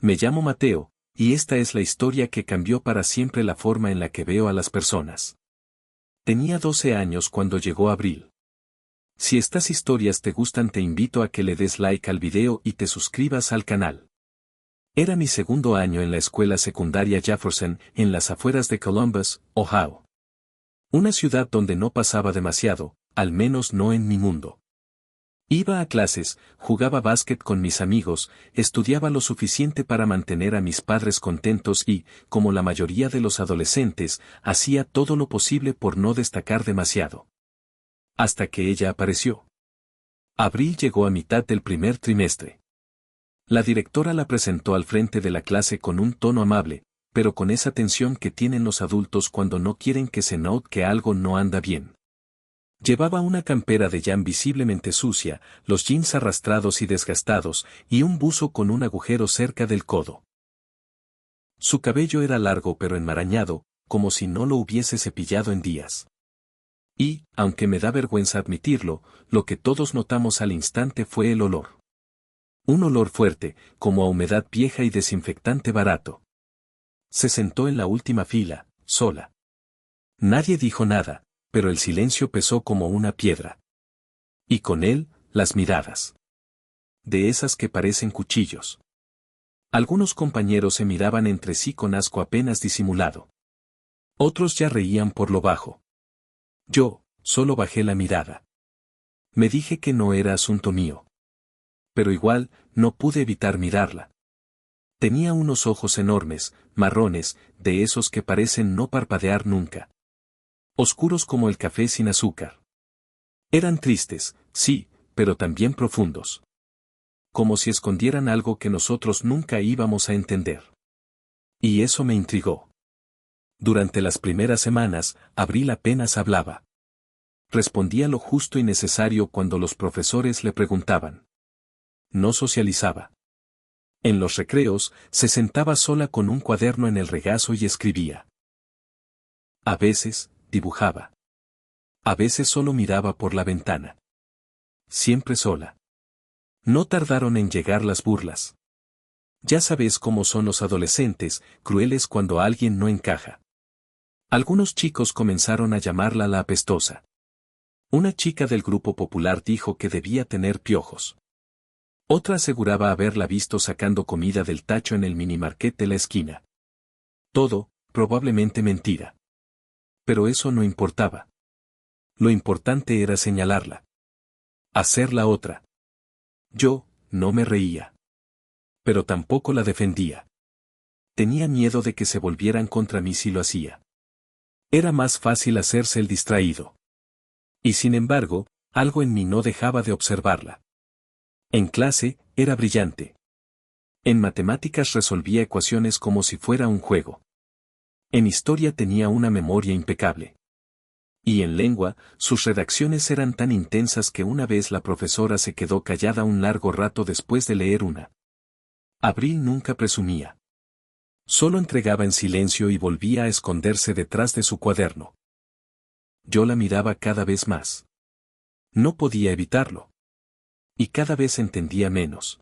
Me llamo Mateo, y esta es la historia que cambió para siempre la forma en la que veo a las personas. Tenía 12 años cuando llegó abril. Si estas historias te gustan, te invito a que le des like al video y te suscribas al canal. Era mi segundo año en la escuela secundaria Jefferson, en las afueras de Columbus, Ohio. Una ciudad donde no pasaba demasiado, al menos no en mi mundo. Iba a clases, jugaba básquet con mis amigos, estudiaba lo suficiente para mantener a mis padres contentos y, como la mayoría de los adolescentes, hacía todo lo posible por no destacar demasiado. Hasta que ella apareció. Abril llegó a mitad del primer trimestre. La directora la presentó al frente de la clase con un tono amable, pero con esa tensión que tienen los adultos cuando no quieren que se note que algo no anda bien. Llevaba una campera de jean visiblemente sucia, los jeans arrastrados y desgastados, y un buzo con un agujero cerca del codo. Su cabello era largo pero enmarañado, como si no lo hubiese cepillado en días. Y, aunque me da vergüenza admitirlo, lo que todos notamos al instante fue el olor. Un olor fuerte, como a humedad vieja y desinfectante barato. Se sentó en la última fila, sola. Nadie dijo nada, pero el silencio pesó como una piedra. Y con él, las miradas. De esas que parecen cuchillos. Algunos compañeros se miraban entre sí con asco apenas disimulado. Otros ya reían por lo bajo. Yo, solo bajé la mirada. Me dije que no era asunto mío. Pero igual, no pude evitar mirarla. Tenía unos ojos enormes, marrones, de esos que parecen no parpadear nunca. Oscuros como el café sin azúcar. Eran tristes, sí, pero también profundos. Como si escondieran algo que nosotros nunca íbamos a entender. Y eso me intrigó. Durante las primeras semanas, Abril apenas hablaba. Respondía lo justo y necesario cuando los profesores le preguntaban. No socializaba. En los recreos, se sentaba sola con un cuaderno en el regazo y escribía. A veces, dibujaba. A veces solo miraba por la ventana. Siempre sola. No tardaron en llegar las burlas. Ya sabes cómo son los adolescentes, crueles cuando alguien no encaja. Algunos chicos comenzaron a llamarla la apestosa. Una chica del grupo popular dijo que debía tener piojos. Otra aseguraba haberla visto sacando comida del tacho en el minimarket de la esquina. Todo, probablemente mentira. Pero eso no importaba. Lo importante era señalarla. Hacerla otra. Yo, no me reía. Pero tampoco la defendía. Tenía miedo de que se volvieran contra mí si lo hacía. Era más fácil hacerse el distraído. Y sin embargo, algo en mí no dejaba de observarla. En clase, era brillante. En matemáticas resolvía ecuaciones como si fuera un juego. En historia tenía una memoria impecable. Y en lengua, sus redacciones eran tan intensas que una vez la profesora se quedó callada un largo rato después de leer una. Abril nunca presumía. Solo entregaba en silencio y volvía a esconderse detrás de su cuaderno. Yo la miraba cada vez más. No podía evitarlo. Y cada vez entendía menos.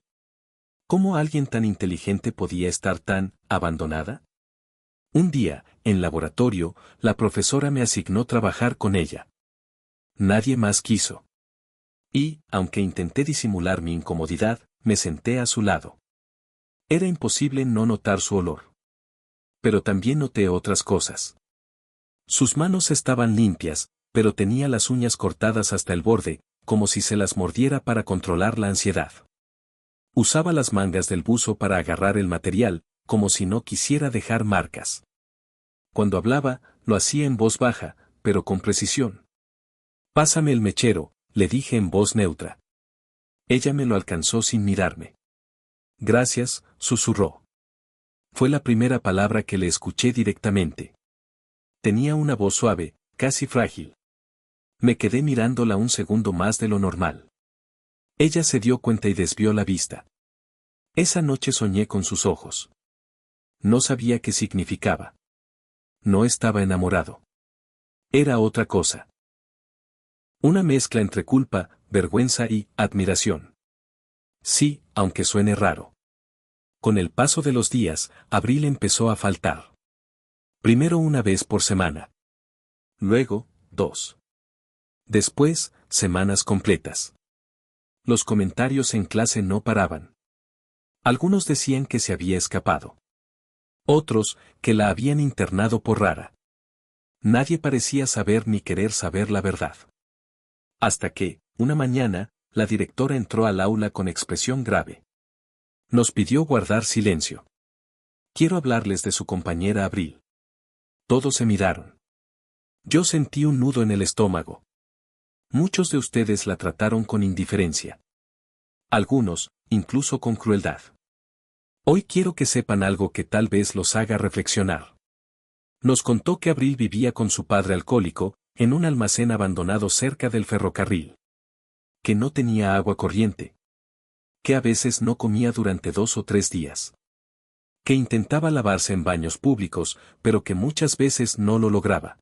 ¿Cómo alguien tan inteligente podía estar tan abandonada? Un día, en laboratorio, la profesora me asignó trabajar con ella. Nadie más quiso. Y, aunque intenté disimular mi incomodidad, me senté a su lado. Era imposible no notar su olor. Pero también noté otras cosas. Sus manos estaban limpias, pero tenía las uñas cortadas hasta el borde, como si se las mordiera para controlar la ansiedad. Usaba las mangas del buzo para agarrar el material, como si no quisiera dejar marcas. Cuando hablaba, lo hacía en voz baja, pero con precisión. Pásame el mechero, le dije en voz neutra. Ella me lo alcanzó sin mirarme. Gracias, susurró. Fue la primera palabra que le escuché directamente. Tenía una voz suave, casi frágil. Me quedé mirándola un segundo más de lo normal. Ella se dio cuenta y desvió la vista. Esa noche soñé con sus ojos. No sabía qué significaba. No estaba enamorado. Era otra cosa. Una mezcla entre culpa, vergüenza y admiración. Sí, aunque suene raro. Con el paso de los días, Abril empezó a faltar. Primero una vez por semana. Luego, 2. Después, semanas completas. Los comentarios en clase no paraban. Algunos decían que se había escapado. Otros, que la habían internado por rara. Nadie parecía saber ni querer saber la verdad. Hasta que, una mañana, la directora entró al aula con expresión grave. Nos pidió guardar silencio. Quiero hablarles de su compañera Abril. Todos se miraron. Yo sentí un nudo en el estómago. Muchos de ustedes la trataron con indiferencia. Algunos, incluso con crueldad. Hoy quiero que sepan algo que tal vez los haga reflexionar. Nos contó que Abril vivía con su padre alcohólico, en un almacén abandonado cerca del ferrocarril. Que no tenía agua corriente. Que a veces no comía durante 2 o 3 días. Que intentaba lavarse en baños públicos, pero que muchas veces no lo lograba.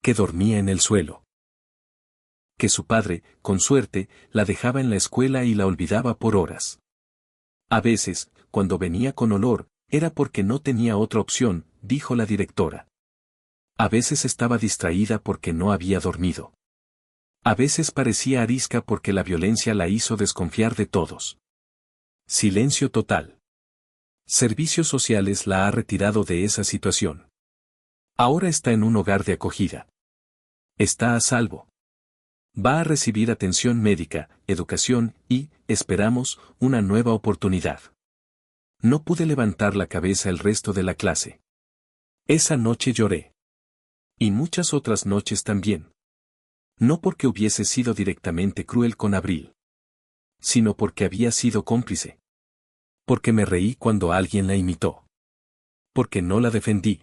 Que dormía en el suelo. Que su padre, con suerte, la dejaba en la escuela y la olvidaba por horas. A veces, cuando venía con olor, era porque no tenía otra opción, dijo la directora. A veces estaba distraída porque no había dormido. A veces parecía arisca porque la violencia la hizo desconfiar de todos. Silencio total. Servicios Sociales la ha retirado de esa situación. Ahora está en un hogar de acogida. Está a salvo. Va a recibir atención médica, educación y, esperamos, una nueva oportunidad. No pude levantar la cabeza el resto de la clase. Esa noche lloré. Y muchas otras noches también. No porque hubiese sido directamente cruel con Abril. Sino porque había sido cómplice. Porque me reí cuando alguien la imitó. Porque no la defendí.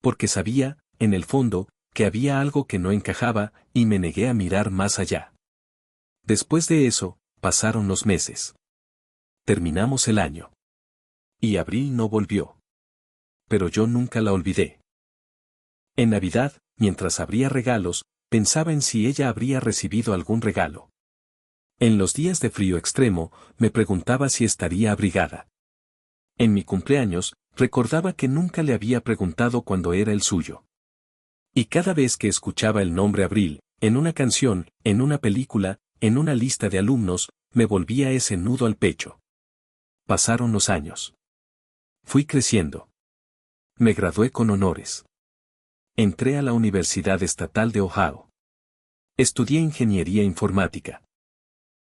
Porque sabía, en el fondo, que había algo que no encajaba, y me negué a mirar más allá. Después de eso, pasaron los meses. Terminamos el año. Y Abril no volvió. Pero yo nunca la olvidé. En Navidad, mientras abría regalos, pensaba en si ella habría recibido algún regalo. En los días de frío extremo, me preguntaba si estaría abrigada. En mi cumpleaños, recordaba que nunca le había preguntado cuándo era el suyo. Y cada vez que escuchaba el nombre Abril, en una canción, en una película, en una lista de alumnos, me volvía ese nudo al pecho. Pasaron los años. Fui creciendo. Me gradué con honores. Entré a la Universidad Estatal de Ohio. Estudié ingeniería informática.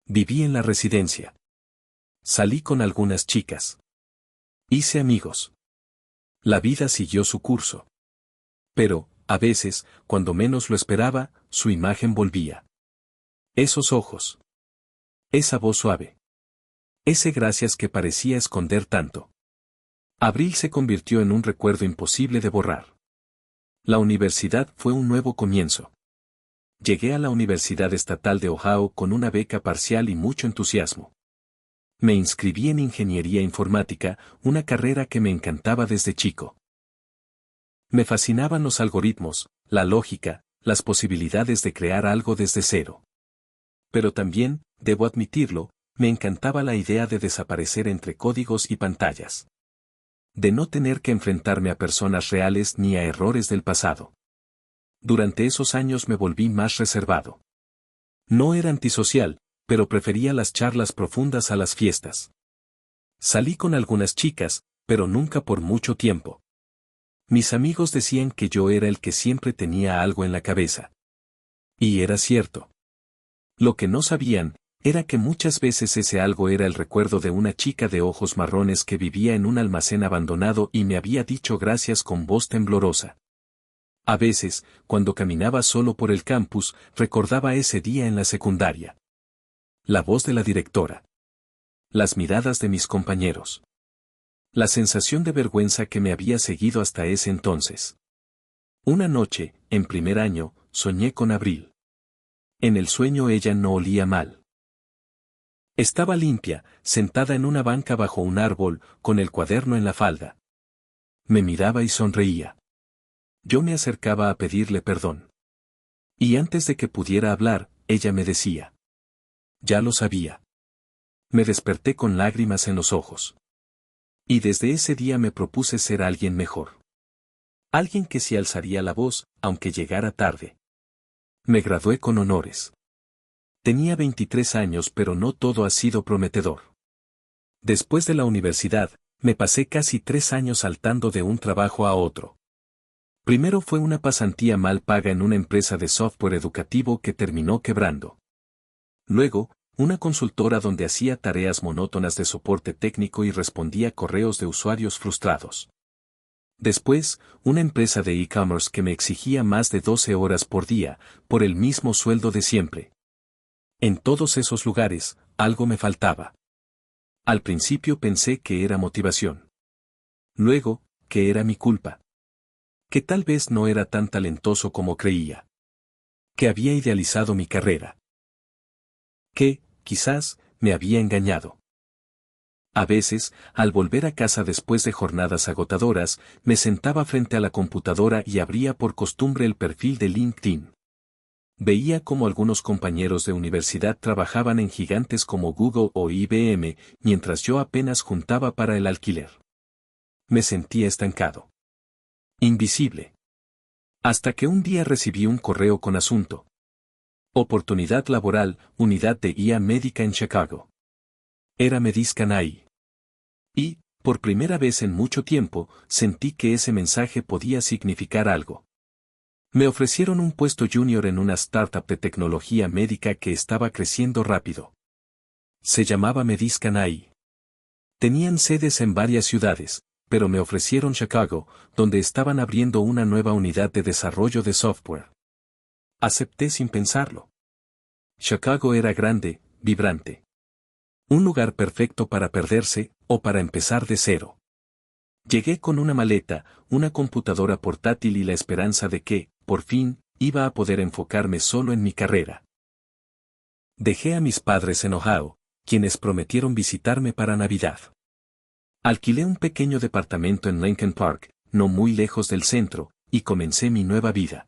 Viví en la residencia. Salí con algunas chicas. Hice amigos. La vida siguió su curso. Pero, a veces, cuando menos lo esperaba, su imagen volvía. Esos ojos. Esa voz suave. Ese gracias que parecía esconder tanto. Abril se convirtió en un recuerdo imposible de borrar. La universidad fue un nuevo comienzo. Llegué a la Universidad Estatal de Ohio con una beca parcial y mucho entusiasmo. Me inscribí en ingeniería informática, una carrera que me encantaba desde chico. Me fascinaban los algoritmos, la lógica, las posibilidades de crear algo desde cero. Pero también, debo admitirlo, me encantaba la idea de desaparecer entre códigos y pantallas. De no tener que enfrentarme a personas reales ni a errores del pasado. Durante esos años me volví más reservado. No era antisocial, pero prefería las charlas profundas a las fiestas. Salí con algunas chicas, pero nunca por mucho tiempo. Mis amigos decían que yo era el que siempre tenía algo en la cabeza. Y era cierto. Lo que no sabían, era que muchas veces ese algo era el recuerdo de una chica de ojos marrones que vivía en un almacén abandonado y me había dicho gracias con voz temblorosa. A veces, cuando caminaba solo por el campus, recordaba ese día en la secundaria. La voz de la directora. Las miradas de mis compañeros. La sensación de vergüenza que me había seguido hasta ese entonces. Una noche, en primer año, soñé con Abril. En el sueño ella no olía mal. Estaba limpia, sentada en una banca bajo un árbol, con el cuaderno en la falda. Me miraba y sonreía. Yo me acercaba a pedirle perdón. Y antes de que pudiera hablar, ella me decía. Ya lo sabía. Me desperté con lágrimas en los ojos. Y desde ese día me propuse ser alguien mejor. Alguien que sí alzaría la voz, aunque llegara tarde. Me gradué con honores. Tenía 23 años, pero no todo ha sido prometedor. Después de la universidad, me pasé casi 3 años saltando de un trabajo a otro. Primero fue una pasantía mal paga en una empresa de software educativo que terminó quebrando. Luego, una consultora donde hacía tareas monótonas de soporte técnico y respondía correos de usuarios frustrados. Después, una empresa de e-commerce que me exigía más de 12 horas por día, por el mismo sueldo de siempre. En todos esos lugares, algo me faltaba. Al principio pensé que era motivación. Luego, que era mi culpa. Que tal vez no era tan talentoso como creía. Que había idealizado mi carrera. Que, quizás, me había engañado. A veces, al volver a casa después de jornadas agotadoras, me sentaba frente a la computadora y abría por costumbre el perfil de LinkedIn. Veía cómo algunos compañeros de universidad trabajaban en gigantes como Google o IBM, mientras yo apenas juntaba para el alquiler. Me sentía estancado. Invisible. Hasta que un día recibí un correo con asunto. Oportunidad laboral, unidad de IA médica en Chicago. Era Mediscanai. Y, por primera vez en mucho tiempo, sentí que ese mensaje podía significar algo. Me ofrecieron un puesto junior en una startup de tecnología médica que estaba creciendo rápido. Se llamaba Mediscanai. Tenían sedes en varias ciudades, pero me ofrecieron Chicago, donde estaban abriendo una nueva unidad de desarrollo de software. Acepté sin pensarlo. Chicago era grande, vibrante. Un lugar perfecto para perderse, o para empezar de cero. Llegué con una maleta, una computadora portátil y la esperanza de que, por fin, iba a poder enfocarme solo en mi carrera. Dejé a mis padres en Ohio, quienes prometieron visitarme para Navidad. Alquilé un pequeño departamento en Lincoln Park, no muy lejos del centro, y comencé mi nueva vida.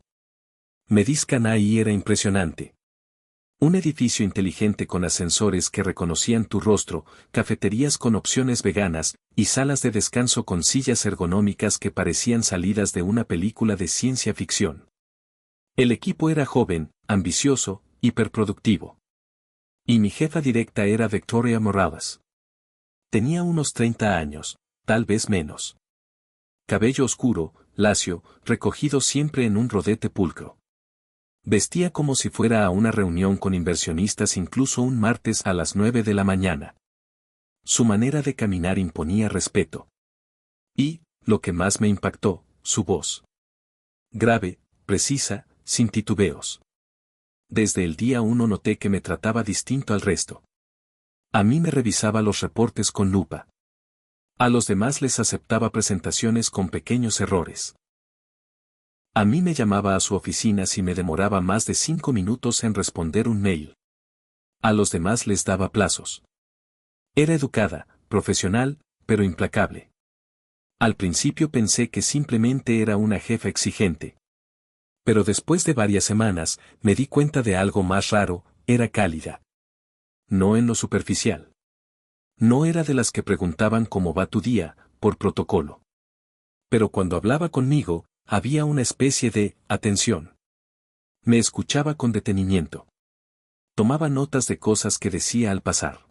Mediscanai era impresionante. Un edificio inteligente con ascensores que reconocían tu rostro, cafeterías con opciones veganas, y salas de descanso con sillas ergonómicas que parecían salidas de una película de ciencia ficción. El equipo era joven, ambicioso, hiperproductivo. Y mi jefa directa era Victoria Morales. Tenía unos 30 años, tal vez menos. Cabello oscuro, lacio, recogido siempre en un rodete pulcro. Vestía como si fuera a una reunión con inversionistas incluso un martes a las 9 de la mañana. Su manera de caminar imponía respeto. Y, lo que más me impactó, su voz. Grave, precisa, sin titubeos. Desde el día 1 noté que me trataba distinto al resto. A mí me revisaba los reportes con lupa. A los demás les aceptaba presentaciones con pequeños errores. A mí me llamaba a su oficina si me demoraba más de 5 minutos en responder un mail. A los demás les daba plazos. Era educada, profesional, pero implacable. Al principio pensé que simplemente era una jefa exigente. Pero después de varias semanas, me di cuenta de algo más raro, era cálida. No en lo superficial. No era de las que preguntaban cómo va tu día, por protocolo. Pero cuando hablaba conmigo, había una especie de atención. Me escuchaba con detenimiento. Tomaba notas de cosas que decía al pasar.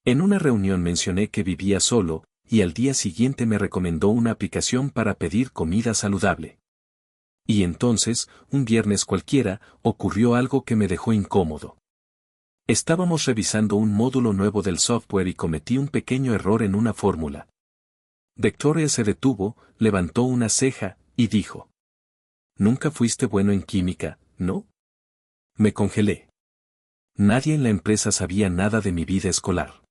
En una reunión mencioné que vivía solo, y al día siguiente me recomendó una aplicación para pedir comida saludable. Y entonces, un viernes cualquiera, ocurrió algo que me dejó incómodo. Estábamos revisando un módulo nuevo del software y cometí un pequeño error en una fórmula. Victoria se detuvo, levantó una ceja, y dijo: «Nunca fuiste bueno en química, ¿no?» Me congelé. Nadie en la empresa sabía nada de mi vida escolar.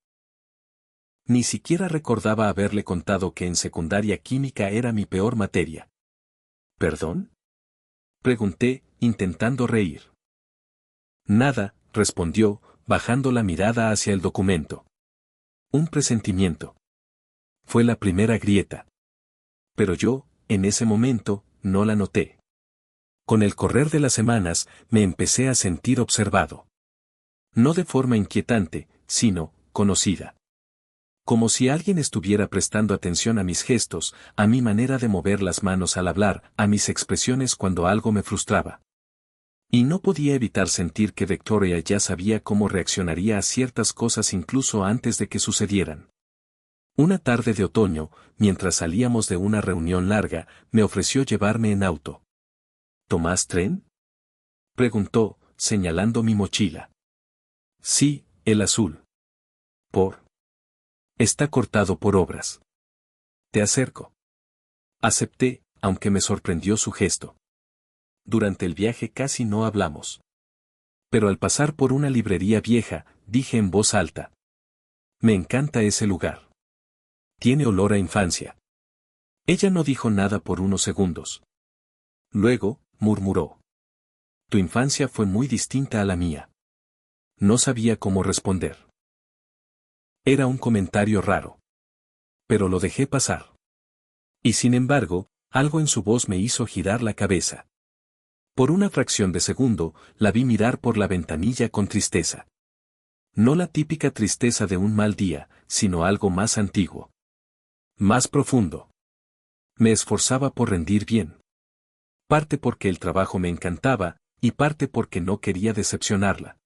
Ni siquiera recordaba haberle contado que en secundaria química era mi peor materia. ¿Perdón?, pregunté, intentando reír. Nada, respondió, bajando la mirada hacia el documento. Un presentimiento. Fue la primera grieta. Pero yo, en ese momento, no la noté. Con el correr de las semanas, me empecé a sentir observado. No de forma inquietante, sino, conocida. Como si alguien estuviera prestando atención a mis gestos, a mi manera de mover las manos al hablar, a mis expresiones cuando algo me frustraba. Y no podía evitar sentir que Victoria ya sabía cómo reaccionaría a ciertas cosas incluso antes de que sucedieran. Una tarde de otoño, mientras salíamos de una reunión larga, me ofreció llevarme en auto. ¿Tomás tren?, preguntó, señalando mi mochila. Sí, el azul. ¿Por? Está cortado por obras. Te acerco. Acepté, aunque me sorprendió su gesto. Durante el viaje casi no hablamos. Pero al pasar por una librería vieja, dije en voz alta. Me encanta ese lugar. Tiene olor a infancia. Ella no dijo nada por unos segundos. Luego, murmuró. Tu infancia fue muy distinta a la mía. No sabía cómo responder. Era un comentario raro. Pero lo dejé pasar. Y sin embargo, algo en su voz me hizo girar la cabeza. Por una fracción de segundo, la vi mirar por la ventanilla con tristeza. No la típica tristeza de un mal día, sino algo más antiguo. Más profundo. Me esforzaba por rendir bien. Parte porque el trabajo me encantaba, y parte porque no quería decepcionarla.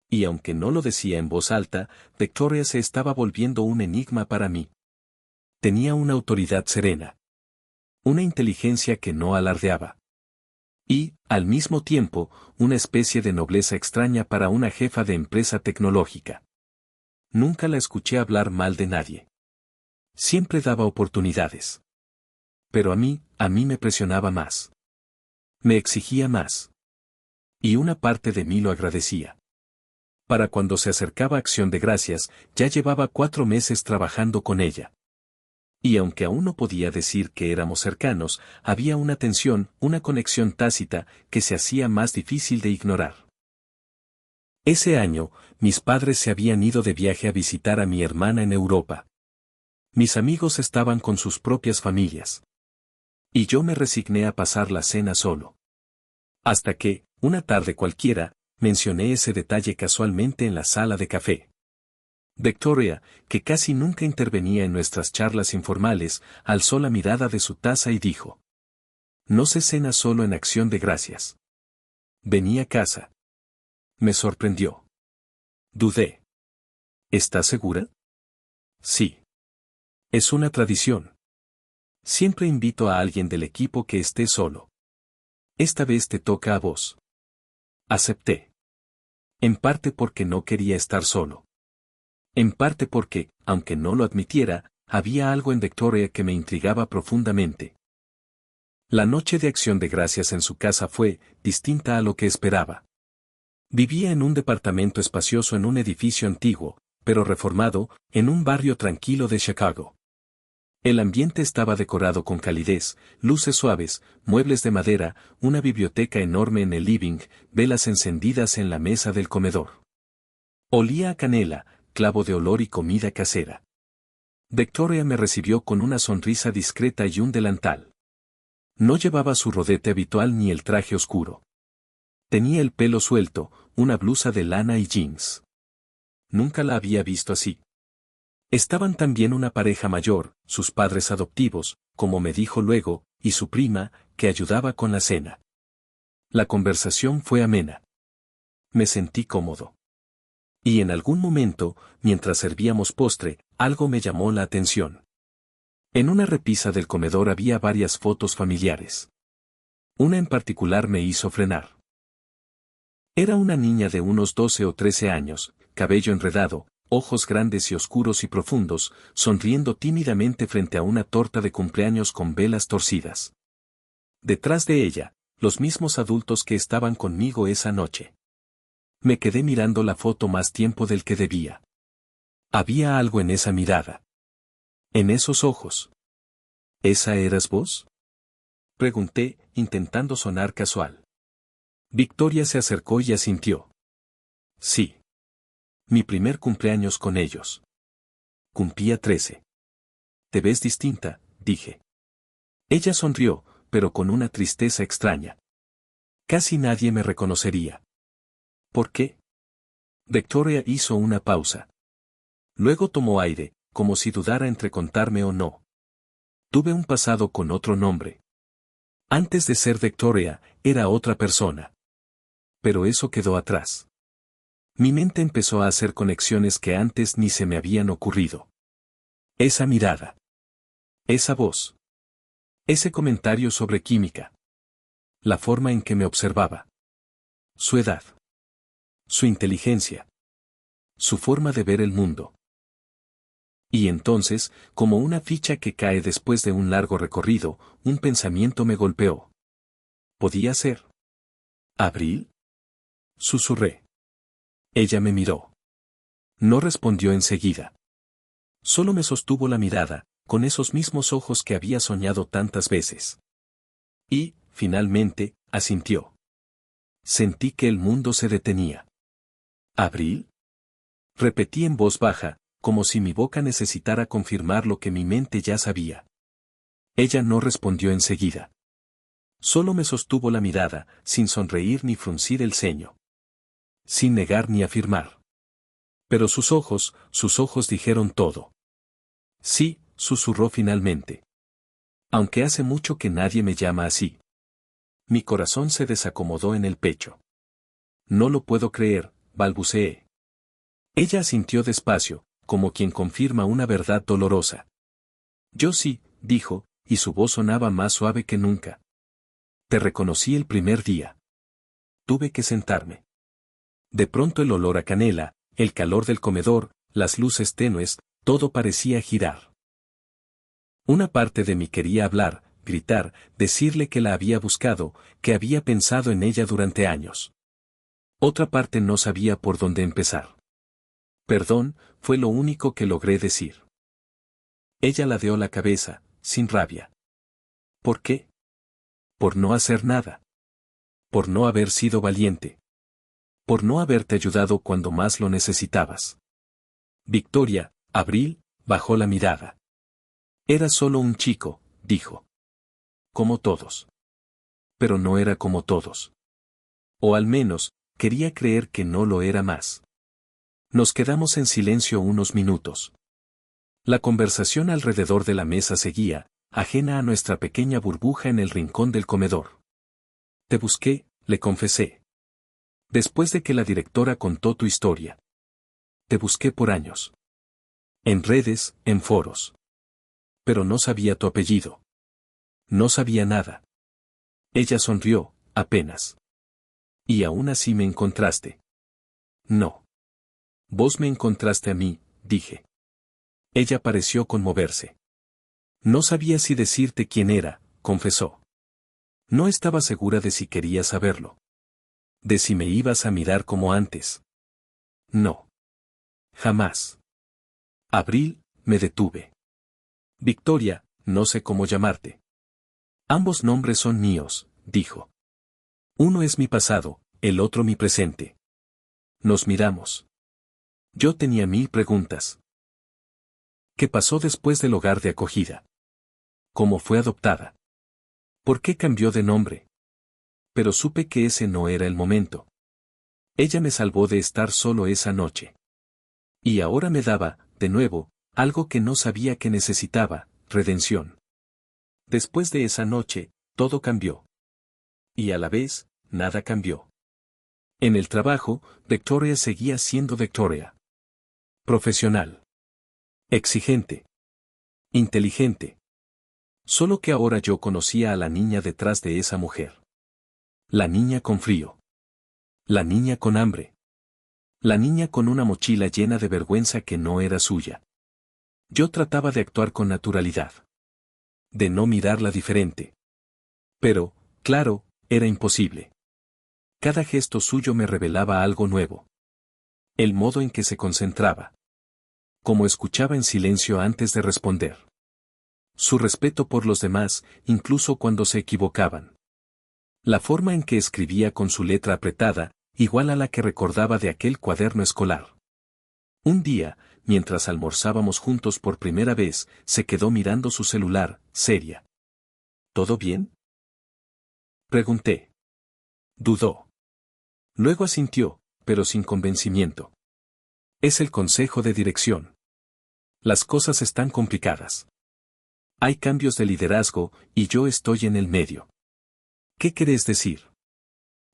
Y aunque no lo decía en voz alta, Victoria se estaba volviendo un enigma para mí. Tenía una autoridad serena. Una inteligencia que no alardeaba. Y, al mismo tiempo, una especie de nobleza extraña para una jefa de empresa tecnológica. Nunca la escuché hablar mal de nadie. Siempre daba oportunidades. Pero a mí me presionaba más. Me exigía más. Y una parte de mí lo agradecía. Para cuando se acercaba Acción de Gracias, ya llevaba 4 meses trabajando con ella. Y aunque aún no podía decir que éramos cercanos, había una tensión, una conexión tácita, que se hacía más difícil de ignorar. Ese año, mis padres se habían ido de viaje a visitar a mi hermana en Europa. Mis amigos estaban con sus propias familias. Y yo me resigné a pasar la cena solo. Hasta que, una tarde cualquiera, mencioné ese detalle casualmente en la sala de café. Victoria, que casi nunca intervenía en nuestras charlas informales, alzó la mirada de su taza y dijo. No se cena solo en Acción de Gracias. Vení a casa. Me sorprendió. Dudé. ¿Estás segura? Sí. Es una tradición. Siempre invito a alguien del equipo que esté solo. Esta vez te toca a vos. Acepté. En parte porque no quería estar solo. En parte porque, aunque no lo admitiera, había algo en Victoria que me intrigaba profundamente. La noche de Acción de Gracias en su casa fue distinta a lo que esperaba. Vivía en un departamento espacioso en un edificio antiguo, pero reformado, en un barrio tranquilo de Chicago. El ambiente estaba decorado con calidez, luces suaves, muebles de madera, una biblioteca enorme en el living, velas encendidas en la mesa del comedor. Olía a canela, clavo de olor y comida casera. Victoria me recibió con una sonrisa discreta y un delantal. No llevaba su rodete habitual ni el traje oscuro. Tenía el pelo suelto, una blusa de lana y jeans. Nunca la había visto así. Estaban también una pareja mayor, sus padres adoptivos, como me dijo luego, y su prima, que ayudaba con la cena. La conversación fue amena. Me sentí cómodo. Y en algún momento, mientras servíamos postre, algo me llamó la atención. En una repisa del comedor había varias fotos familiares. Una en particular me hizo frenar. Era una niña de unos 12 o 13 años, cabello enredado, ojos grandes y oscuros y profundos, sonriendo tímidamente frente a una torta de cumpleaños con velas torcidas. Detrás de ella, los mismos adultos que estaban conmigo esa noche. Me quedé mirando la foto más tiempo del que debía. Había algo en esa mirada. En esos ojos. ¿Esa eras vos? Pregunté, intentando sonar casual. Victoria se acercó y asintió. Sí. Mi primer cumpleaños con ellos. Cumplía 13. Te ves distinta, dije. Ella sonrió, pero con una tristeza extraña. Casi nadie me reconocería. ¿Por qué? Victoria hizo una pausa. Luego tomó aire, como si dudara entre contarme o no. Tuve un pasado con otro nombre. Antes de ser Victoria, era otra persona. Pero eso quedó atrás. Mi mente empezó a hacer conexiones que antes ni se me habían ocurrido. Esa mirada. Esa voz. Ese comentario sobre química. La forma en que me observaba. Su edad. Su inteligencia. Su forma de ver el mundo. Y entonces, como una ficha que cae después de un largo recorrido, un pensamiento me golpeó. ¿Podía ser? ¿Abril? Susurré. Ella me miró. No respondió enseguida. Solo me sostuvo la mirada, con esos mismos ojos que había soñado tantas veces. Y, finalmente, asintió. Sentí que el mundo se detenía. ¿Abril? Repetí en voz baja, como si mi boca necesitara confirmar lo que mi mente ya sabía. Ella no respondió enseguida. Solo me sostuvo la mirada, sin sonreír ni fruncir el ceño. Sin negar ni afirmar. Pero sus ojos dijeron todo. Sí, susurró finalmente. Aunque hace mucho que nadie me llama así. Mi corazón se desacomodó en el pecho. No lo puedo creer, balbuceé. Ella asintió despacio, como quien confirma una verdad dolorosa. Yo sí, dijo, y su voz sonaba más suave que nunca. Te reconocí el primer día. Tuve que sentarme. De pronto el olor a canela, el calor del comedor, las luces tenues, todo parecía girar. Una parte de mí quería hablar, gritar, decirle que la había buscado, que había pensado en ella durante años. Otra parte no sabía por dónde empezar. Perdón, fue lo único que logré decir. Ella ladeó la cabeza, sin rabia. ¿Por qué? Por no hacer nada. Por no haber sido valiente. Por no haberte ayudado cuando más lo necesitabas. Victoria, Abril, bajó la mirada. Era solo un chico, dijo. Como todos. Pero no era como todos. O al menos, quería creer que no lo era más. Nos quedamos en silencio unos minutos. La conversación alrededor de la mesa seguía, ajena a nuestra pequeña burbuja en el rincón del comedor. Te busqué, le confesé. Después de que la directora contó tu historia. Te busqué por años. En redes, en foros. Pero no sabía tu apellido. No sabía nada. Ella sonrió, apenas. Y aún así me encontraste. No. Vos me encontraste a mí, dije. Ella pareció conmoverse. No sabía si decirte quién era, confesó. No estaba segura de si quería saberlo. De si me ibas a mirar como antes. No. Jamás. Abril, me detuve. Victoria, no sé cómo llamarte. Ambos nombres son míos, dijo. Uno es mi pasado, el otro mi presente. Nos miramos. Yo tenía 1000 preguntas. ¿Qué pasó después del hogar de acogida? ¿Cómo fue adoptada? ¿Por qué cambió de nombre? Pero supe que ese no era el momento. Ella me salvó de estar solo esa noche. Y ahora me daba, de nuevo, algo que no sabía que necesitaba, redención. Después de esa noche, todo cambió. Y a la vez, nada cambió. En el trabajo, Victoria seguía siendo Victoria. Profesional. Exigente. Inteligente. Solo que ahora yo conocía a la niña detrás de esa mujer. La niña con frío. La niña con hambre. La niña con una mochila llena de vergüenza que no era suya. Yo trataba de actuar con naturalidad. De no mirarla diferente. Pero, claro, era imposible. Cada gesto suyo me revelaba algo nuevo. El modo en que se concentraba. Como escuchaba en silencio antes de responder. Su respeto por los demás, incluso cuando se equivocaban. La forma en que escribía con su letra apretada, igual a la que recordaba de aquel cuaderno escolar. Un día, mientras almorzábamos juntos por primera vez, se quedó mirando su celular, seria. ¿Todo bien? Pregunté. Dudó. Luego asintió, pero sin convencimiento. Es el consejo de dirección. Las cosas están complicadas. Hay cambios de liderazgo, y yo estoy en el medio. ¿Qué querés decir?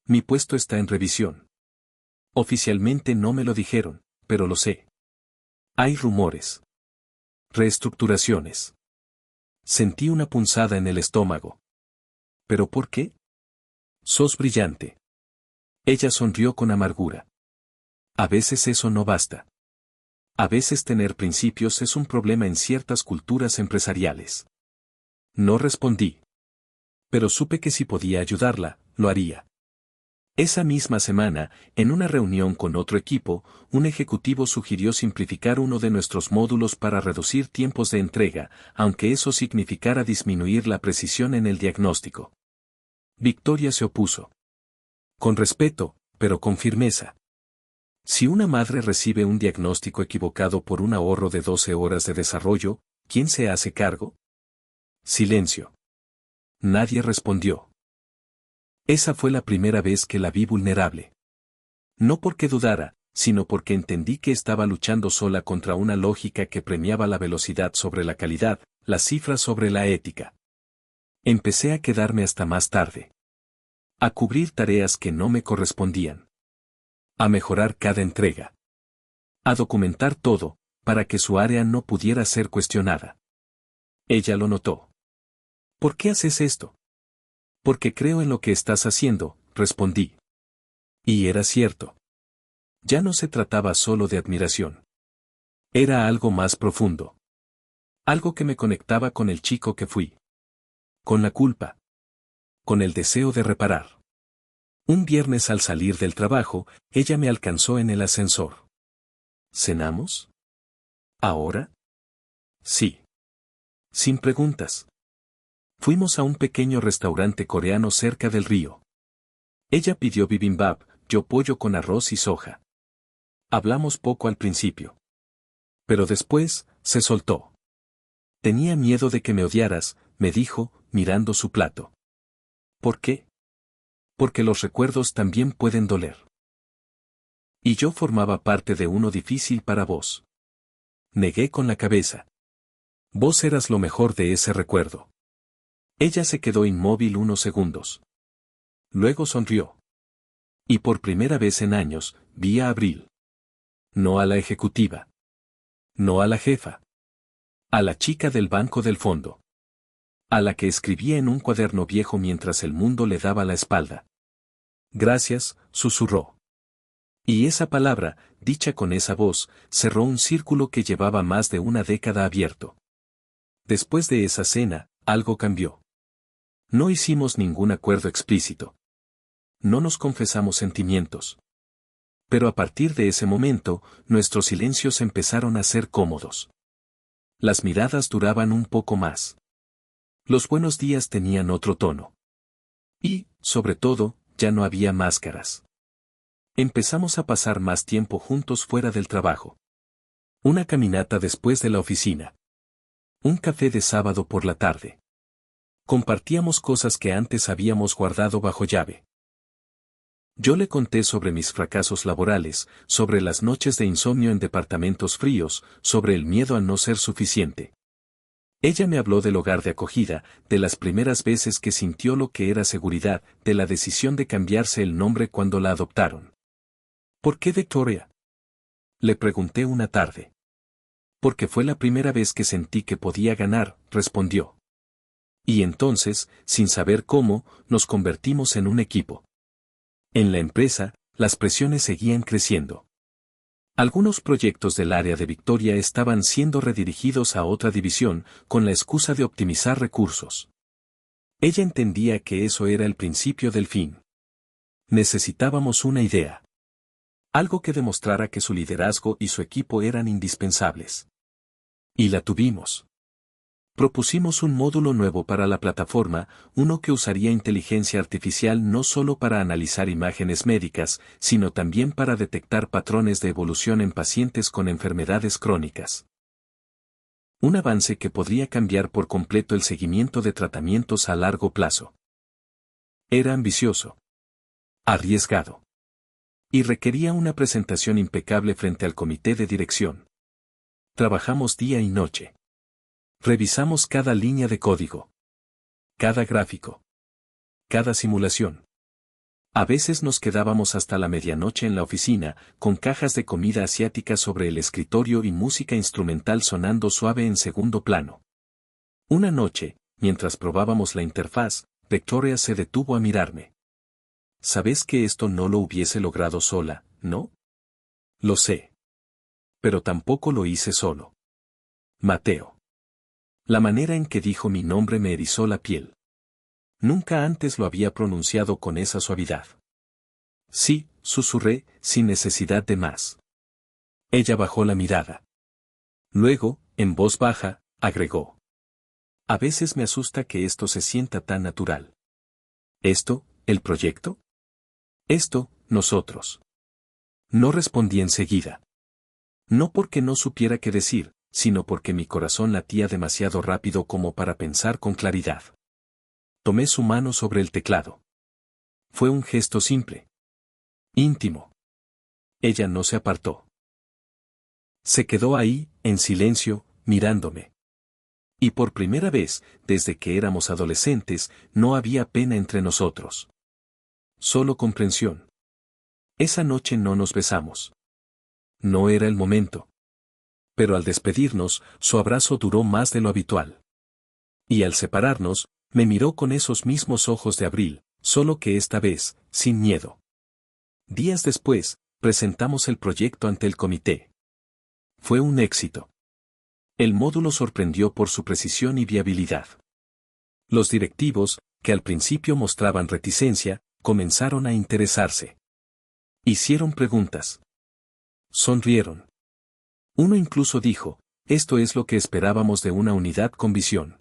Mi puesto está en revisión. Oficialmente no me lo dijeron, pero lo sé. Hay rumores. Reestructuraciones. Sentí una punzada en el estómago. ¿Pero por qué? Sos brillante. Ella sonrió con amargura. A veces eso no basta. A veces tener principios es un problema en ciertas culturas empresariales. No respondí. Pero supe que si podía ayudarla, lo haría. Esa misma semana, en una reunión con otro equipo, un ejecutivo sugirió simplificar uno de nuestros módulos para reducir tiempos de entrega, aunque eso significara disminuir la precisión en el diagnóstico. Victoria se opuso. Con respeto, pero con firmeza. Si una madre recibe un diagnóstico equivocado por un ahorro de 12 horas de desarrollo, ¿quién se hace cargo? Silencio. Nadie respondió. Esa fue la primera vez que la vi vulnerable. No porque dudara, sino porque entendí que estaba luchando sola contra una lógica que premiaba la velocidad sobre la calidad, las cifras sobre la ética. Empecé a quedarme hasta más tarde. A cubrir tareas que no me correspondían. A mejorar cada entrega. A documentar todo, para que su área no pudiera ser cuestionada. Ella lo notó. ¿Por qué haces esto? Porque creo en lo que estás haciendo, respondí. Y era cierto. Ya no se trataba solo de admiración. Era algo más profundo. Algo que me conectaba con el chico que fui. Con la culpa. Con el deseo de reparar. Un viernes al salir del trabajo, ella me alcanzó en el ascensor. ¿Cenamos? ¿Ahora? Sí. Sin preguntas. Fuimos a un pequeño restaurante coreano cerca del río. Ella pidió bibimbap, yo pollo con arroz y soja. Hablamos poco al principio. Pero después, se soltó. Tenía miedo de que me odiaras, me dijo, mirando su plato. ¿Por qué? Porque los recuerdos también pueden doler. Y yo formaba parte de uno difícil para vos. Negué con la cabeza. Vos eras lo mejor de ese recuerdo. Ella se quedó inmóvil unos segundos. Luego sonrió. Y por primera vez en años, vi a Abril. No a la ejecutiva. No a la jefa. A la chica del banco del fondo. A la que escribía en un cuaderno viejo mientras el mundo le daba la espalda. Gracias, susurró. Y esa palabra, dicha con esa voz, cerró un círculo que llevaba más de una década abierto. Después de esa cena, algo cambió. No hicimos ningún acuerdo explícito. No nos confesamos sentimientos. Pero a partir de ese momento, nuestros silencios empezaron a ser cómodos. Las miradas duraban un poco más. Los buenos días tenían otro tono. Y, sobre todo, ya no había máscaras. Empezamos a pasar más tiempo juntos fuera del trabajo. Una caminata después de la oficina. Un café de sábado por la tarde. Compartíamos cosas que antes habíamos guardado bajo llave. Yo le conté sobre mis fracasos laborales, sobre las noches de insomnio en departamentos fríos, sobre el miedo a no ser suficiente. Ella me habló del hogar de acogida, de las primeras veces que sintió lo que era seguridad, de la decisión de cambiarse el nombre cuando la adoptaron. ¿Por qué Victoria? Le pregunté una tarde. Porque fue la primera vez que sentí que podía ganar, respondió. Y entonces, sin saber cómo, nos convertimos en un equipo. En la empresa, las presiones seguían creciendo. Algunos proyectos del área de Victoria estaban siendo redirigidos a otra división, con la excusa de optimizar recursos. Ella entendía que eso era el principio del fin. Necesitábamos una idea. Algo que demostrara que su liderazgo y su equipo eran indispensables. Y la tuvimos. Propusimos un módulo nuevo para la plataforma, uno que usaría inteligencia artificial no solo para analizar imágenes médicas, sino también para detectar patrones de evolución en pacientes con enfermedades crónicas. Un avance que podría cambiar por completo el seguimiento de tratamientos a largo plazo. Era ambicioso. Arriesgado. Y requería una presentación impecable frente al comité de dirección. Trabajamos día y noche. Revisamos cada línea de código, cada gráfico, cada simulación. A veces nos quedábamos hasta la medianoche en la oficina, con cajas de comida asiática sobre el escritorio y música instrumental sonando suave en segundo plano. Una noche, mientras probábamos la interfaz, Victoria se detuvo a mirarme. Sabes que esto no lo hubiese logrado sola, ¿no? Lo sé. Pero tampoco lo hice solo. Mateo. La manera en que dijo mi nombre me erizó la piel. Nunca antes lo había pronunciado con esa suavidad. Sí, susurré, sin necesidad de más. Ella bajó la mirada. Luego, en voz baja, agregó. A veces me asusta que esto se sienta tan natural. ¿Esto, el proyecto? Esto, nosotros. No respondí enseguida. No porque no supiera qué decir, sino porque mi corazón latía demasiado rápido como para pensar con claridad. Tomé su mano sobre el teclado. Fue un gesto simple. Íntimo. Ella no se apartó. Se quedó ahí, en silencio, mirándome. Y por primera vez, desde que éramos adolescentes, no había pena entre nosotros. Solo comprensión. Esa noche no nos besamos. No era el momento. Pero al despedirnos, su abrazo duró más de lo habitual. Y al separarnos, me miró con esos mismos ojos de abril, solo que esta vez, sin miedo. Días después, presentamos el proyecto ante el comité. Fue un éxito. El módulo sorprendió por su precisión y viabilidad. Los directivos, que al principio mostraban reticencia, comenzaron a interesarse. Hicieron preguntas. Sonrieron. Uno incluso dijo, esto es lo que esperábamos de una unidad con visión.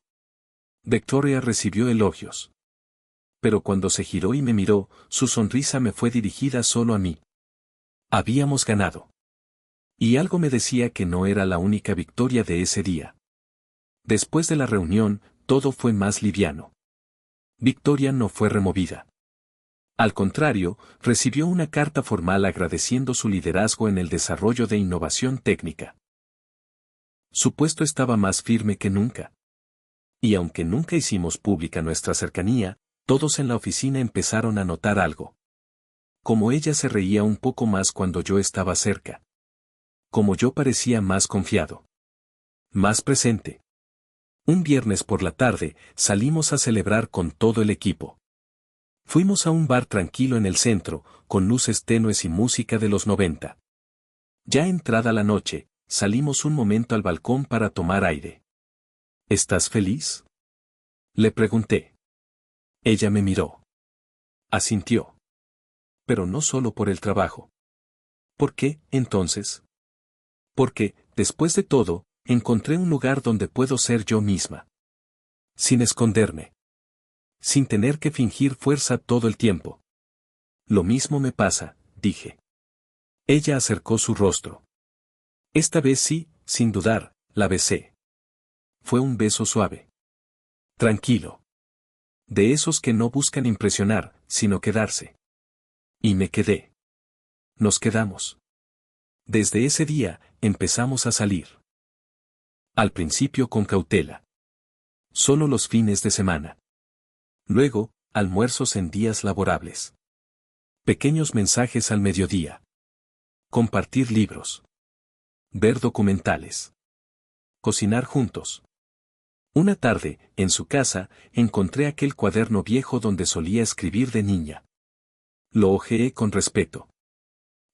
Victoria recibió elogios. Pero cuando se giró y me miró, su sonrisa me fue dirigida solo a mí. Habíamos ganado. Y algo me decía que no era la única victoria de ese día. Después de la reunión, todo fue más liviano. Victoria no fue removida. Al contrario, recibió una carta formal agradeciendo su liderazgo en el desarrollo de innovación técnica. Su puesto estaba más firme que nunca. Y aunque nunca hicimos pública nuestra cercanía, todos en la oficina empezaron a notar algo. Como ella se reía un poco más cuando yo estaba cerca. Como yo parecía más confiado. Más presente. Un viernes por la tarde, salimos a celebrar con todo el equipo. Fuimos a un bar tranquilo en el centro, con luces tenues y música de los 90. Ya entrada la noche, salimos un momento al balcón para tomar aire. ¿Estás feliz?, le pregunté. Ella me miró. Asintió. Pero no solo por el trabajo. ¿Por qué, entonces? Porque, después de todo, encontré un lugar donde puedo ser yo misma. Sin esconderme. Sin tener que fingir fuerza todo el tiempo. Lo mismo me pasa, dije. Ella acercó su rostro. Esta vez sí, sin dudar, la besé. Fue un beso suave. Tranquilo. De esos que no buscan impresionar, sino quedarse. Y me quedé. Nos quedamos. Desde ese día, empezamos a salir. Al principio con cautela. Solo los fines de semana. Luego, almuerzos en días laborables. Pequeños mensajes al mediodía. Compartir libros. Ver documentales. Cocinar juntos. Una tarde, en su casa, encontré aquel cuaderno viejo donde solía escribir de niña. Lo hojeé con respeto.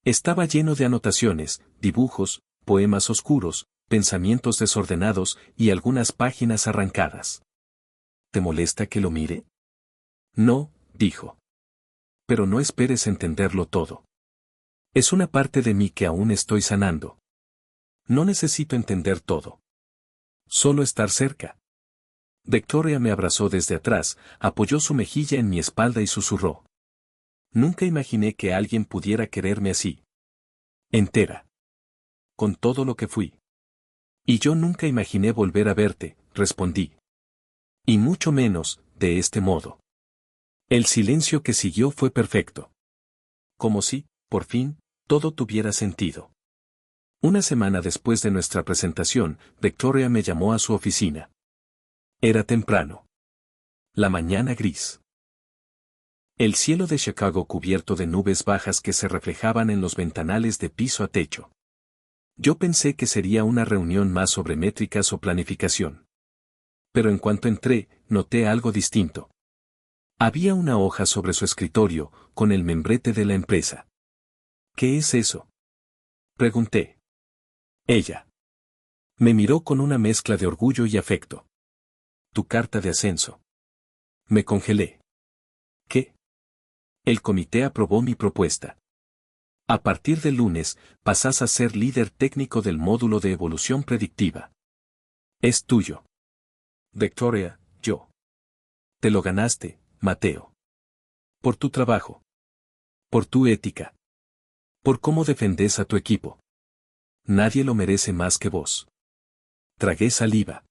Estaba lleno de anotaciones, dibujos, poemas oscuros, pensamientos desordenados y algunas páginas arrancadas. ¿Te molesta que lo mire? No, dijo. Pero no esperes entenderlo todo. Es una parte de mí que aún estoy sanando. No necesito entender todo. Solo estar cerca. Victoria me abrazó desde atrás, apoyó su mejilla en mi espalda y susurró. Nunca imaginé que alguien pudiera quererme así. Entera. Con todo lo que fui. Y yo nunca imaginé volver a verte, respondí. Y mucho menos, de este modo. El silencio que siguió fue perfecto. Como si, por fin, todo tuviera sentido. Una semana después de nuestra presentación, Victoria me llamó a su oficina. Era temprano. La mañana gris. El cielo de Chicago cubierto de nubes bajas que se reflejaban en los ventanales de piso a techo. Yo pensé que sería una reunión más sobre métricas o planificación. Pero en cuanto entré, noté algo distinto. Había una hoja sobre su escritorio, con el membrete de la empresa. ¿Qué es eso?, pregunté. Ella me miró con una mezcla de orgullo y afecto. Tu carta de ascenso. Me congelé. ¿Qué? El comité aprobó mi propuesta. A partir del lunes, pasás a ser líder técnico del módulo de evolución predictiva. Es tuyo. Victoria, yo. Te lo ganaste, Mateo. Por tu trabajo. Por tu ética. Por cómo defendés a tu equipo. Nadie lo merece más que vos. Tragué saliva.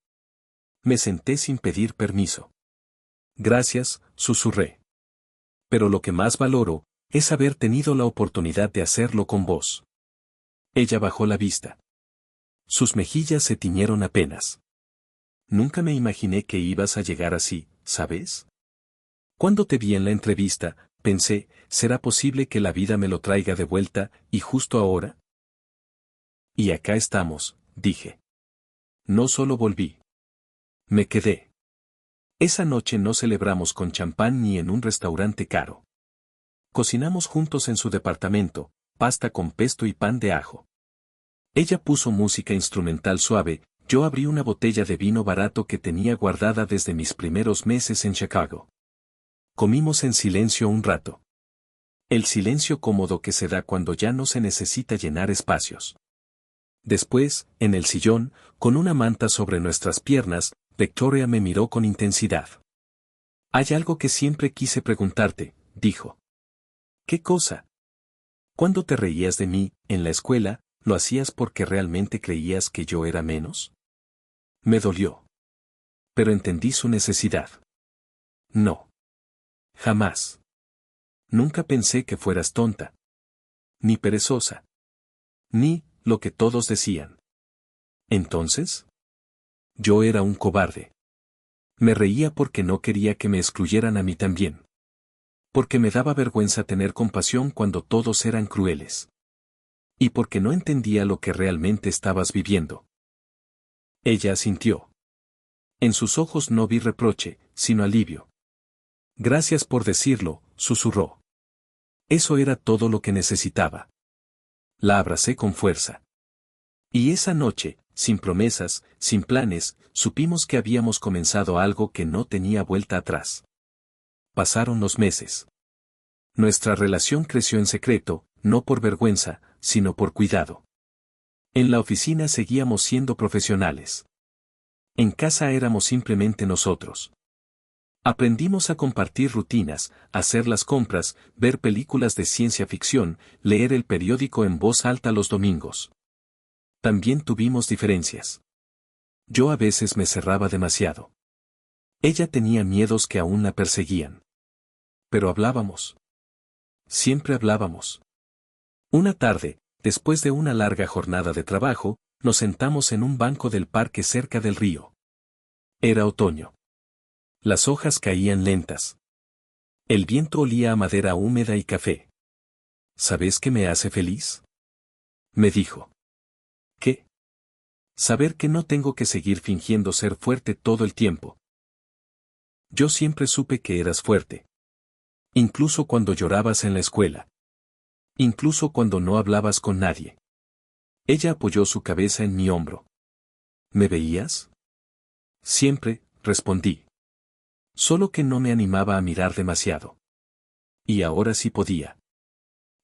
Me senté sin pedir permiso. Gracias, susurré. Pero lo que más valoro, es haber tenido la oportunidad de hacerlo con vos. Ella bajó la vista. Sus mejillas se tiñeron apenas. Nunca me imaginé que ibas a llegar así, ¿sabes? Cuando te vi en la entrevista, pensé, ¿será posible que la vida me lo traiga de vuelta, y justo ahora? Y acá estamos, dije. No solo volví. Me quedé. Esa noche no celebramos con champán ni en un restaurante caro. Cocinamos juntos en su departamento, pasta con pesto y pan de ajo. Ella puso música instrumental suave, yo abrí una botella de vino barato que tenía guardada desde mis primeros meses en Chicago. Comimos en silencio un rato. El silencio cómodo que se da cuando ya no se necesita llenar espacios. Después, en el sillón, con una manta sobre nuestras piernas, Victoria me miró con intensidad. Hay algo que siempre quise preguntarte, dijo. ¿Qué cosa? ¿Cuándo te reías de mí, en la escuela, lo hacías porque realmente creías que yo era menos? Me dolió. Pero entendí su necesidad. No. Jamás. Nunca pensé que fueras tonta. Ni perezosa. Ni, lo que todos decían. ¿Entonces? Yo era un cobarde. Me reía porque no quería que me excluyeran a mí también. Porque me daba vergüenza tener compasión cuando todos eran crueles. Y porque no entendía lo que realmente estabas viviendo. Ella asintió. En sus ojos no vi reproche, sino alivio. Gracias por decirlo, susurró. Eso era todo lo que necesitaba. La abracé con fuerza. Y esa noche, sin promesas, sin planes, supimos que habíamos comenzado algo que no tenía vuelta atrás. Pasaron los meses. Nuestra relación creció en secreto, no por vergüenza, sino por cuidado. En la oficina seguíamos siendo profesionales. En casa éramos simplemente nosotros. Aprendimos a compartir rutinas, hacer las compras, ver películas de ciencia ficción, leer el periódico en voz alta los domingos. También tuvimos diferencias. Yo a veces me cerraba demasiado. Ella tenía miedos que aún la perseguían. Pero hablábamos. Siempre hablábamos. Una tarde, después de una larga jornada de trabajo, nos sentamos en un banco del parque cerca del río. Era otoño. Las hojas caían lentas. El viento olía a madera húmeda y café. ¿Sabes qué me hace feliz?, me dijo. ¿Qué? Saber que no tengo que seguir fingiendo ser fuerte todo el tiempo. Yo siempre supe que eras fuerte. Incluso cuando llorabas en la escuela. Incluso cuando no hablabas con nadie. Ella apoyó su cabeza en mi hombro. ¿Me veías? Siempre, respondí. Solo que no me animaba a mirar demasiado. Y ahora sí podía.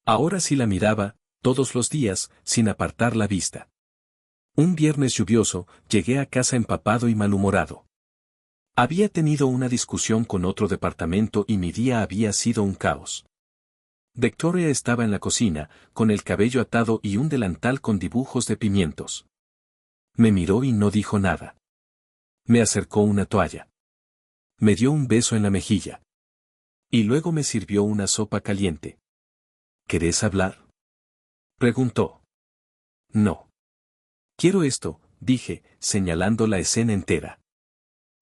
Ahora sí la miraba, todos los días, sin apartar la vista. Un viernes lluvioso, llegué a casa empapado y malhumorado. Había tenido una discusión con otro departamento y mi día había sido un caos. Victoria estaba en la cocina, con el cabello atado y un delantal con dibujos de pimientos. Me miró y no dijo nada. Me acercó una toalla. Me dio un beso en la mejilla. Y luego me sirvió una sopa caliente. ¿Querés hablar?, preguntó. No. Quiero esto, dije, señalando la escena entera.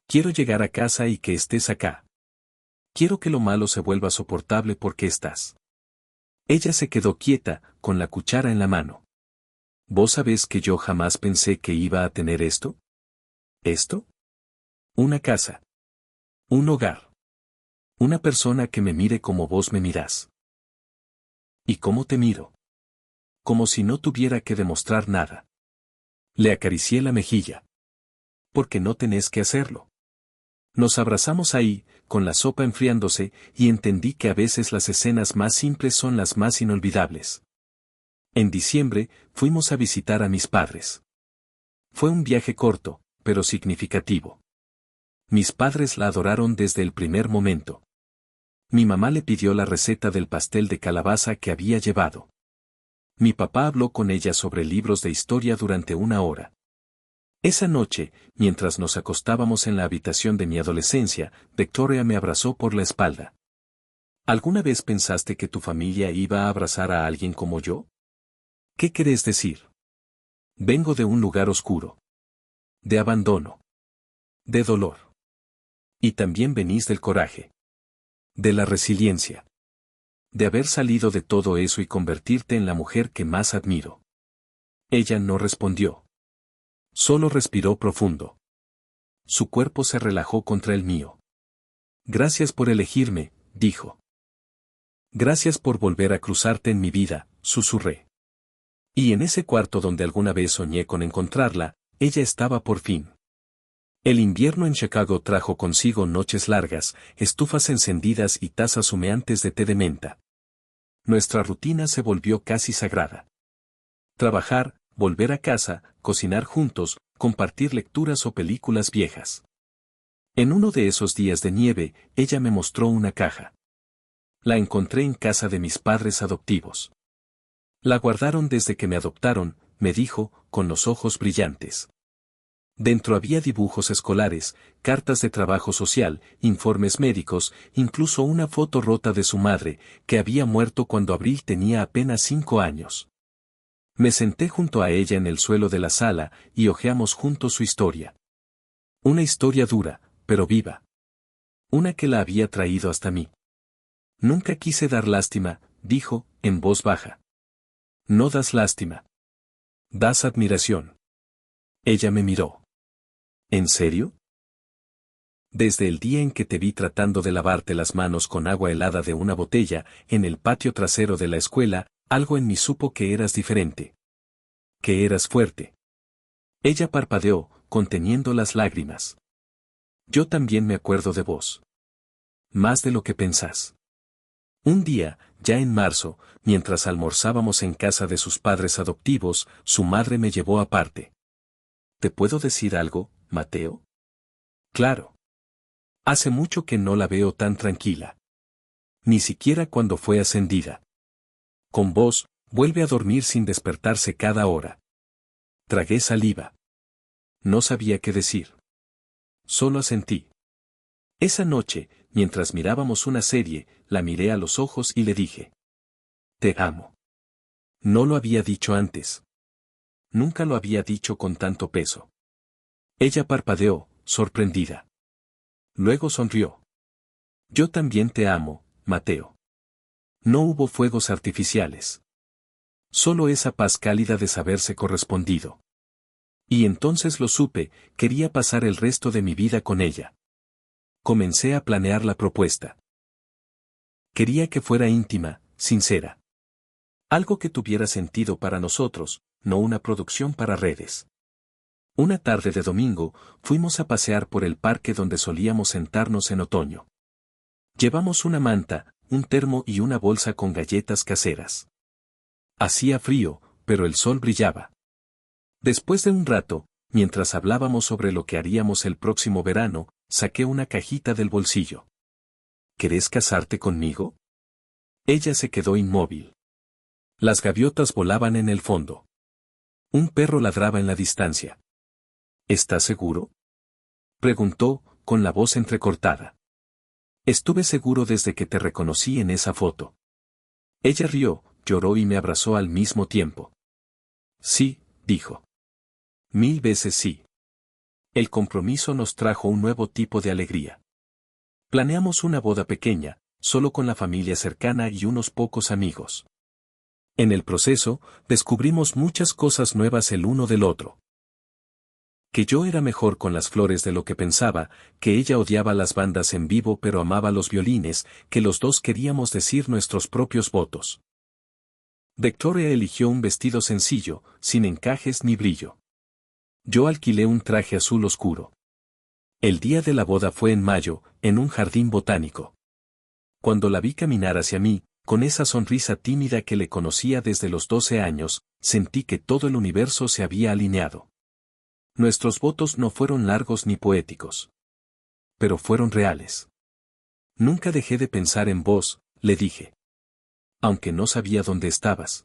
Quiero llegar a casa y que estés acá. Quiero que lo malo se vuelva soportable porque estás. Ella se quedó quieta, con la cuchara en la mano. ¿Vos sabés que yo jamás pensé que iba a tener esto? ¿Esto? Una casa. Un hogar. Una persona que me mire como vos me mirás. ¿Y cómo te miro? Como si no tuviera que demostrar nada. Le acaricié la mejilla. Porque no tenés que hacerlo. Nos abrazamos ahí, con la sopa enfriándose, y entendí que a veces las escenas más simples son las más inolvidables. En diciembre, fuimos a visitar a mis padres. Fue un viaje corto, pero significativo. Mis padres la adoraron desde el primer momento. Mi mamá le pidió la receta del pastel de calabaza que había llevado. Mi papá habló con ella sobre libros de historia durante 1 hora. Esa noche, mientras nos acostábamos en la habitación de mi adolescencia, Victoria me abrazó por la espalda. ¿Alguna vez pensaste que tu familia iba a abrazar a alguien como yo? ¿Qué querés decir? Vengo de un lugar oscuro. De abandono. De dolor. Y también venís del coraje. De la resiliencia. De haber salido de todo eso y convertirte en la mujer que más admiro. Ella no respondió. Solo respiró profundo. Su cuerpo se relajó contra el mío. Gracias por elegirme, dijo. Gracias por volver a cruzarte en mi vida, susurré. Y en ese cuarto donde alguna vez soñé con encontrarla, ella estaba por fin. El invierno en Chicago trajo consigo noches largas, estufas encendidas y tazas humeantes de té de menta. Nuestra rutina se volvió casi sagrada. Trabajar, volver a casa, cocinar juntos, compartir lecturas o películas viejas. En uno de esos días de nieve, ella me mostró una caja. La encontré en casa de mis padres adoptivos. La guardaron desde que me adoptaron, me dijo, con los ojos brillantes. Dentro había dibujos escolares, cartas de trabajo social, informes médicos, incluso una foto rota de su madre, que había muerto cuando Abril tenía apenas 5 años. Me senté junto a ella en el suelo de la sala, y hojeamos juntos su historia. Una historia dura, pero viva. Una que la había traído hasta mí. Nunca quise dar lástima, dijo, en voz baja. No das lástima. Das admiración. Ella me miró. ¿En serio? Desde el día en que te vi tratando de lavarte las manos con agua helada de una botella, en el patio trasero de la escuela, algo en mí supo que eras diferente. Que eras fuerte. Ella parpadeó, conteniendo las lágrimas. Yo también me acuerdo de vos. Más de lo que pensás. Un día, ya en marzo, mientras almorzábamos en casa de sus padres adoptivos, su madre me llevó aparte. ¿Te puedo decir algo, Mateo? Claro. Hace mucho que no la veo tan tranquila. Ni siquiera cuando fue ascendida. Con vos, vuelve a dormir sin despertarse cada hora. Tragué saliva. No sabía qué decir. Solo asentí. Esa noche, mientras mirábamos una serie, la miré a los ojos y le dije. Te amo. No lo había dicho antes. Nunca lo había dicho con tanto peso. Ella parpadeó, sorprendida. Luego sonrió. Yo también te amo, Mateo. No hubo fuegos artificiales. Solo esa paz cálida de saberse correspondido. Y entonces lo supe, quería pasar el resto de mi vida con ella. Comencé a planear la propuesta. Quería que fuera íntima, sincera. Algo que tuviera sentido para nosotros, no una producción para redes. Una tarde de domingo, fuimos a pasear por el parque donde solíamos sentarnos en otoño. Llevamos una manta, un termo y una bolsa con galletas caseras. Hacía frío, pero el sol brillaba. Después de un rato, mientras hablábamos sobre lo que haríamos el próximo verano, saqué una cajita del bolsillo. ¿Querés casarte conmigo? Ella se quedó inmóvil. Las gaviotas volaban en el fondo. Un perro ladraba en la distancia. ¿Estás seguro? Preguntó, con la voz entrecortada. Estuve seguro desde que te reconocí en esa foto. Ella rió, lloró y me abrazó al mismo tiempo. Sí, dijo. 1000 veces sí. El compromiso nos trajo un nuevo tipo de alegría. Planeamos una boda pequeña, solo con la familia cercana y unos pocos amigos. En el proceso, descubrimos muchas cosas nuevas el uno del otro. Que yo era mejor con las flores de lo que pensaba, que ella odiaba las bandas en vivo pero amaba los violines, que los dos queríamos decir nuestros propios votos. Victoria eligió un vestido sencillo, sin encajes ni brillo. Yo alquilé un traje azul oscuro. El día de la boda fue en mayo, en un jardín botánico. Cuando la vi caminar hacia mí, con esa sonrisa tímida que le conocía desde los 12 años, sentí que todo el universo se había alineado. Nuestros votos no fueron largos ni poéticos. Pero fueron reales. Nunca dejé de pensar en vos, le dije. Aunque no sabía dónde estabas.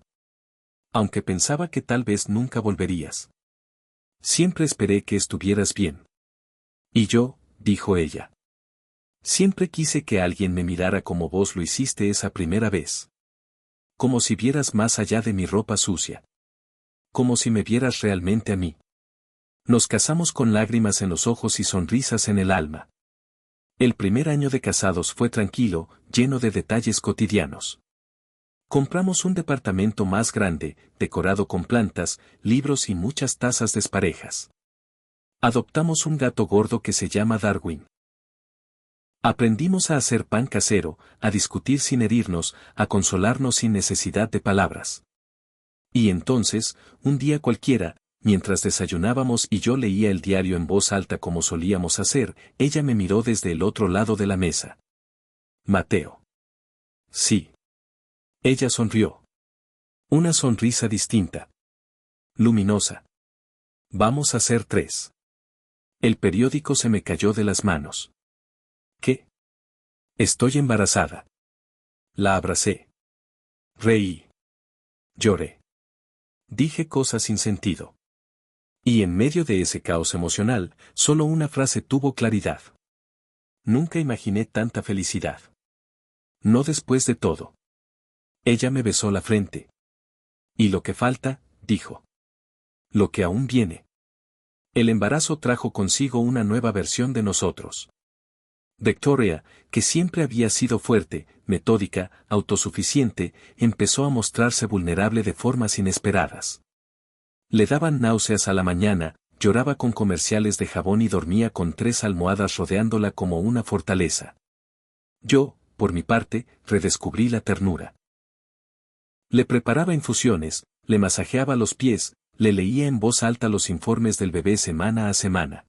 Aunque pensaba que tal vez nunca volverías. Siempre esperé que estuvieras bien. Y yo, dijo ella. Siempre quise que alguien me mirara como vos lo hiciste esa primera vez. Como si vieras más allá de mi ropa sucia. Como si me vieras realmente a mí. Nos casamos con lágrimas en los ojos y sonrisas en el alma. El primer año de casados fue tranquilo, lleno de detalles cotidianos. Compramos un departamento más grande, decorado con plantas, libros y muchas tazas desparejas. Adoptamos un gato gordo que se llama Darwin. Aprendimos a hacer pan casero, a discutir sin herirnos, a consolarnos sin necesidad de palabras. Y entonces, un día cualquiera, mientras desayunábamos y yo leía el diario en voz alta como solíamos hacer, ella me miró desde el otro lado de la mesa. Mateo. Sí. Ella sonrió. Una sonrisa distinta. Luminosa. Vamos a ser 3. El periódico se me cayó de las manos. ¿Qué? Estoy embarazada. La abracé. Reí. Lloré. Dije cosas sin sentido. Y en medio de ese caos emocional, solo una frase tuvo claridad. Nunca imaginé tanta felicidad. No después de todo. Ella me besó la frente. Y lo que falta, dijo. Lo que aún viene. El embarazo trajo consigo una nueva versión de nosotros. Victoria, que siempre había sido fuerte, metódica, autosuficiente, empezó a mostrarse vulnerable de formas inesperadas. Le daban náuseas a la mañana, lloraba con comerciales de jabón y dormía con 3 almohadas rodeándola como una fortaleza. Yo, por mi parte, redescubrí la ternura. Le preparaba infusiones, le masajeaba los pies, le leía en voz alta los informes del bebé semana a semana.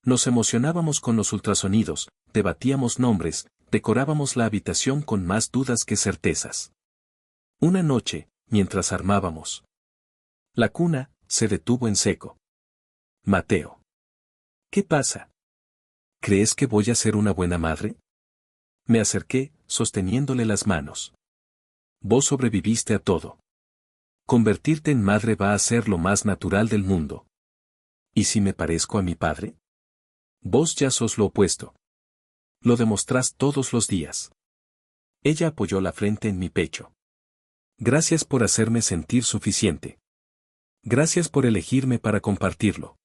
Nos emocionábamos con los ultrasonidos, debatíamos nombres, decorábamos la habitación con más dudas que certezas. Una noche, mientras armábamos la cuna, se detuvo en seco. Mateo. ¿Qué pasa? ¿Crees que voy a ser una buena madre? Me acerqué, sosteniéndole las manos. Vos sobreviviste a todo. Convertirte en madre va a ser lo más natural del mundo. ¿Y si me parezco a mi padre? Vos ya sos lo opuesto. Lo demostrás todos los días. Ella apoyó la frente en mi pecho. Gracias por hacerme sentir suficiente. Gracias por elegirme para compartirlo.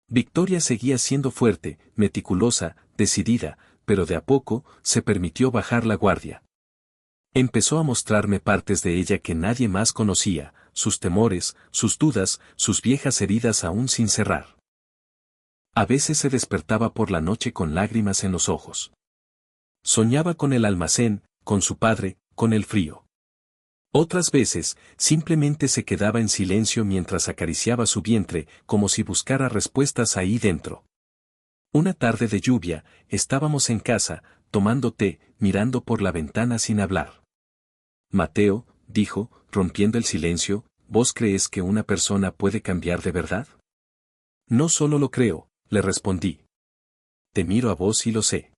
Victoria seguía siendo fuerte, meticulosa, decidida, pero de a poco, se permitió bajar la guardia. Empezó a mostrarme partes de ella que nadie más conocía, sus temores, sus dudas, sus viejas heridas aún sin cerrar. A veces se despertaba por la noche con lágrimas en los ojos. Soñaba con el almacén, con su padre, con el frío. Otras veces, simplemente se quedaba en silencio mientras acariciaba su vientre, como si buscara respuestas ahí dentro. Una tarde de lluvia, estábamos en casa, tomando té, mirando por la ventana sin hablar. Mateo, dijo, rompiendo el silencio, ¿vos crees que una persona puede cambiar de verdad? No solo lo creo, le respondí. Te miro a vos y lo sé.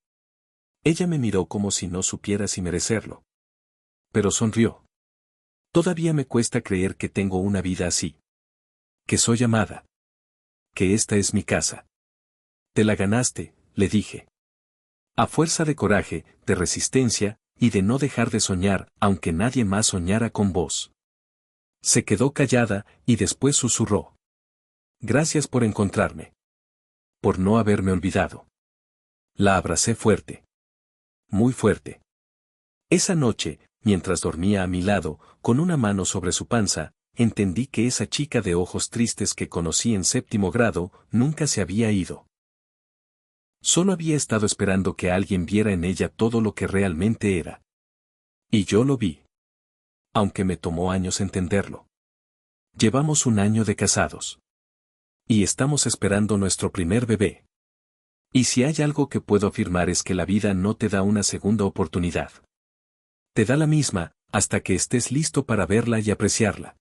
Ella me miró como si no supiera si merecerlo. Pero sonrió. Todavía me cuesta creer que tengo una vida así. Que soy amada. Que esta es mi casa. Te la ganaste, le dije. A fuerza de coraje, de resistencia, y de no dejar de soñar, aunque nadie más soñara con vos. Se quedó callada, y después susurró. Gracias por encontrarme. Por no haberme olvidado. La abracé fuerte. Muy fuerte. Esa noche, mientras dormía a mi lado, con una mano sobre su panza, entendí que esa chica de ojos tristes que conocí en 7º grado, nunca se había ido. Solo había estado esperando que alguien viera en ella todo lo que realmente era. Y yo lo vi. Aunque me tomó años entenderlo. Llevamos 1 año de casados. Y estamos esperando nuestro primer bebé. Y si hay algo que puedo afirmar es que la vida no te da una segunda oportunidad. Te da la misma, hasta que estés listo para verla y apreciarla.